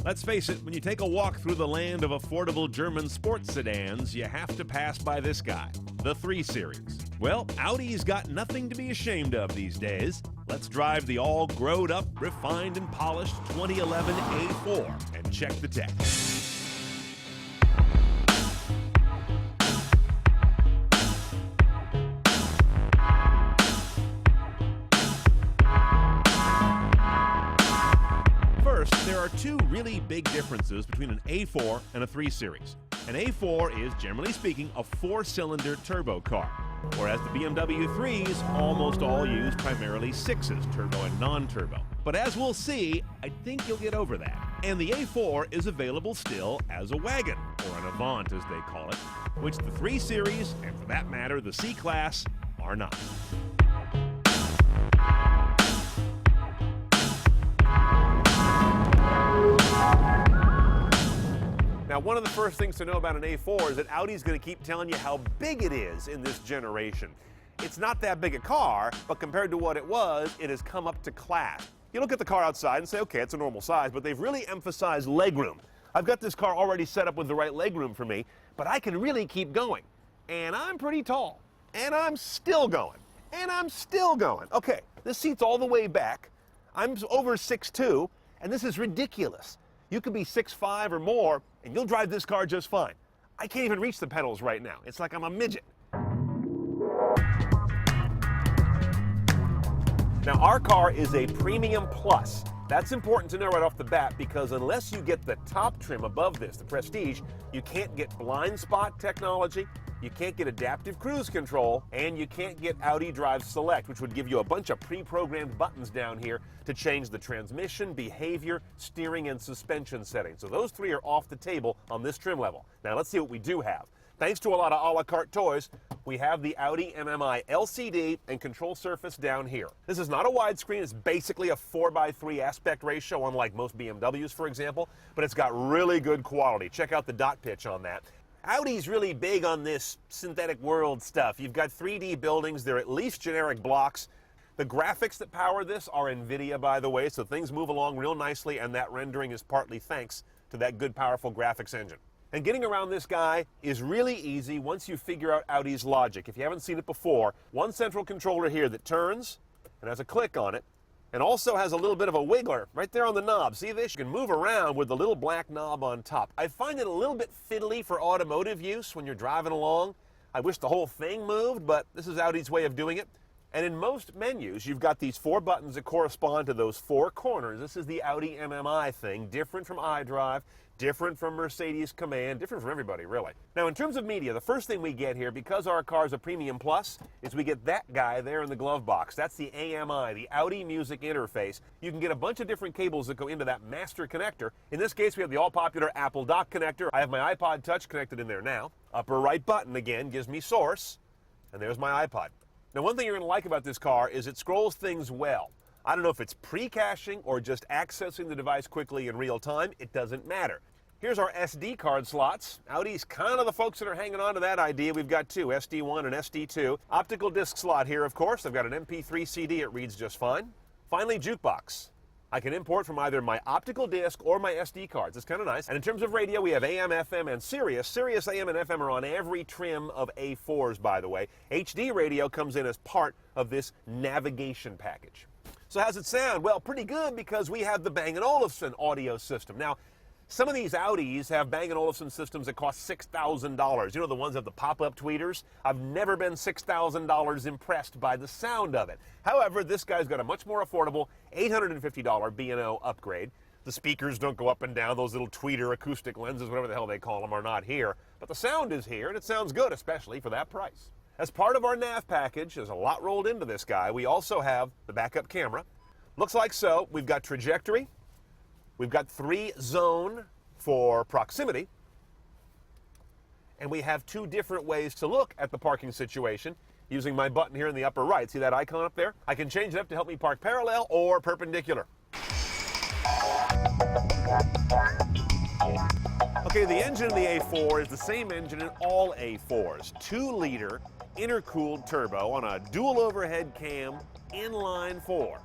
Let's face it, when you take a walk through the land of affordable German sports sedans, you have to pass by this guy, the 3 Series. Well, Audi's got nothing to be ashamed of these days. Let's drive the all growed up, refined and polished 2011 A4 and check the tech. There are 2 really big differences between an A4 and a 3 Series. An A4 is, generally speaking, a 4-cylinder turbo car, whereas the BMW 3s almost all use primarily 6s, turbo and non-turbo. But as we'll see, I think you'll get over that. And the A4 is available still as a wagon, or an Avant as they call it, which the 3 Series, and for that matter the C-Class, are not. Now, one of the first things to know about an A4 is that Audi's going to keep telling you how big it is in this generation. It's not that big a car, but compared to what it was, it has come up to class. You look at the car outside and say, okay, it's a normal size, but they've really emphasized legroom. I've got this car already set up with the right legroom for me, but I can really keep going. And I'm pretty tall. And I'm still going. And I'm still going. Okay, this seat's all the way back. I'm over 6'2", and this is ridiculous. You could be 6'5" or more, and you'll drive this car just fine. I can't even reach the pedals right now. It's like I'm a midget. Now, our car is a Premium Plus. That's important to know right off the bat because unless you get the top trim above this, the Prestige, you can't get blind spot technology, you can't get adaptive cruise control, and you can't get Audi Drive Select, which would give you a bunch of pre-programmed buttons down here to change the transmission, behavior, steering, and suspension settings. So those 3 are off the table on this trim level. Now let's see what we do have. Thanks to a lot of a la carte toys, we have the Audi MMI LCD and control surface down here. This is not a widescreen, it's basically a 4:3 aspect ratio, unlike most BMWs, for example, but it's got really good quality. Check out the dot pitch on that. Audi's really big on this synthetic world stuff. You've got 3D buildings, they're at least generic blocks. The graphics that power this are NVIDIA, by the way, so things move along real nicely, and that rendering is partly thanks to that good, powerful graphics engine. And getting around this guy is really easy once you figure out Audi's logic. If you haven't seen it before, one central controller here that turns and has a click on it, and also has a little bit of a wiggler right there on the knob. See this? You can move around with the little black knob on top. I find it a little bit fiddly for automotive use when you're driving along. I wish the whole thing moved, but this is Audi's way of doing it. And in most menus, you've got these 4 buttons that correspond to those 4 corners. This is the Audi MMI thing, different from iDrive, different from Mercedes Command, different from everybody, really. Now, in terms of media, the first thing we get here, because our car's a Premium Plus, is we get that guy there in the glove box. That's the AMI, the Audi Music Interface. You can get a bunch of different cables that go into that master connector. In this case, we have the all-popular Apple dock connector. I have my iPod Touch connected in there now. Upper right button, again, gives me source, and there's my iPod. Now, one thing you're going to like about this car is it scrolls things well. I don't know if it's pre-caching or just accessing the device quickly in real time. It doesn't matter. Here's our SD card slots. Audi's kind of the folks that are hanging on to that idea. We've got 2, SD1 and SD2. Optical disc slot here, of course. I've got an MP3 CD. It reads just fine. Finally, jukebox. I can import from either my optical disc or my SD cards. It's kind of nice. And in terms of radio, we have AM, FM, and Sirius. Sirius, AM, and FM are on every trim of A4s, by the way. HD radio comes in as part of this navigation package. So how's it sound? Well, pretty good because we have the Bang & Olufsen audio system. Now, some of these Audis have Bang & Olufsen systems that cost $6,000. You know, the ones that have the pop-up tweeters? I've never been $6,000 impressed by the sound of it. However, this guy's got a much more affordable $850 B&O upgrade. The speakers don't go up and down. Those little tweeter acoustic lenses, whatever the hell they call them, are not here. But the sound is here, and it sounds good, especially for that price. As part of our nav package, there's a lot rolled into this guy. We also have the backup camera. Looks like so. We've got trajectory. We've got 3-zone for proximity. And we have 2 different ways to look at the parking situation using my button here in the upper right. See that icon up there? I can change it up to help me park parallel or perpendicular. Okay, the engine in the A4 is the same engine in all A4s. 2-liter intercooled turbo on a dual overhead cam inline 4.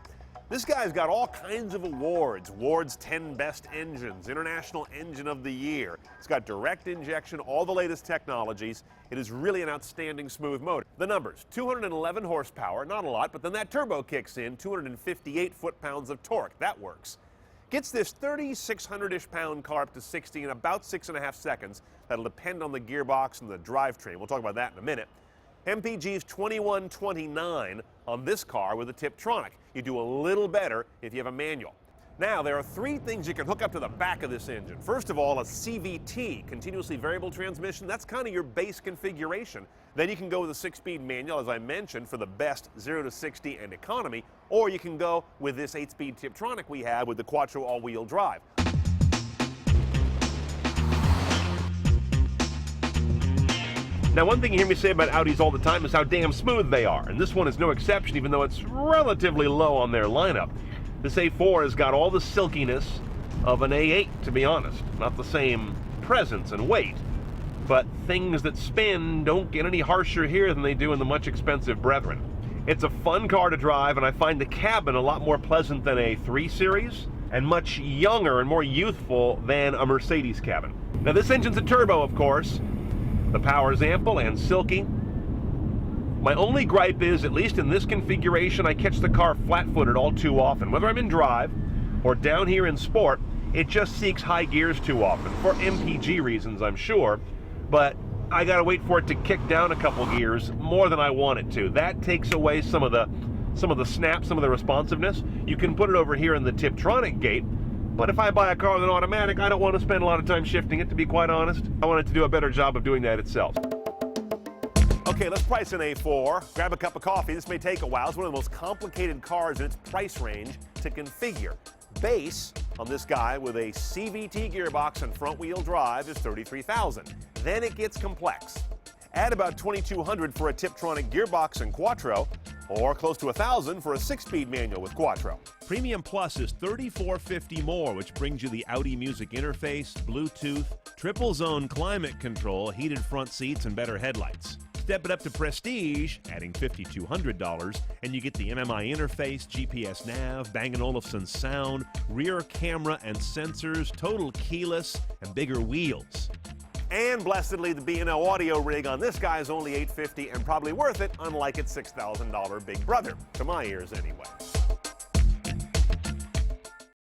This guy's got all kinds of awards. Ward's 10 Best Engines, International Engine of the Year. It's got direct injection, all the latest technologies. It is really an outstanding smooth motor. The numbers, 211 horsepower, not a lot, but then that turbo kicks in, 258 foot-pounds of torque. That works. Gets this 3,600-ish pound car up to 60 in about 6.5 seconds. That'll depend on the gearbox and the drivetrain. We'll talk about that in a minute. MPG's 2129 on this car with a Tiptronic. You do a little better if you have a manual. Now, there are three things you can hook up to the back of this engine. First of all, a CVT, continuously variable transmission. That's kind of your base configuration. Then you can go with a 6-speed manual, as I mentioned, for the best 0 to 60 and economy, or you can go with this 8-speed Tiptronic we have with the Quattro all-wheel drive. Now, one thing you hear me say about Audis all the time is how damn smooth they are, and this one is no exception, even though it's relatively low on their lineup. This A4 has got all the silkiness of an A8, to be honest. Not the same presence and weight, but things that spin don't get any harsher here than they do in the much expensive brethren. It's a fun car to drive, and I find the cabin a lot more pleasant than a 3 Series, and much younger and more youthful than a Mercedes cabin. Now, this engine's a turbo, of course. The power is ample and silky. My only gripe is, at least in this configuration, I catch the car flat-footed all too often. Whether I'm in drive or down here in sport, it just seeks high gears too often, for MPG reasons, I'm sure, but I gotta wait for it to kick down a couple gears more than I want it to. That takes away some of the snap, some of the responsiveness. You can put it over here in the Tiptronic gate, but if I buy a car with an automatic, I don't want to spend a lot of time shifting it, to be quite honest. I want it to do a better job of doing that itself. Okay, let's price an A4. Grab a cup of coffee. This may take a while. It's one of the most complicated cars in its price range to configure. Base on this guy with a CVT gearbox and front-wheel drive is $33,000. Then it gets complex. Add about $2,200 for a Tiptronic gearbox and Quattro, or close to $1,000 for a 6-speed manual with Quattro. Premium Plus is $34.50 more, which brings you the Audi music interface, Bluetooth, triple zone climate control, heated front seats, and better headlights. Step it up to Prestige, adding $5,200, and you get the MMI interface, GPS nav, Bang & Olufsen sound, rear camera and sensors, total keyless, and bigger wheels. And blessedly, the B&O audio rig on this guy is only $850 and probably worth it, unlike its $6,000 big brother, to my ears anyway.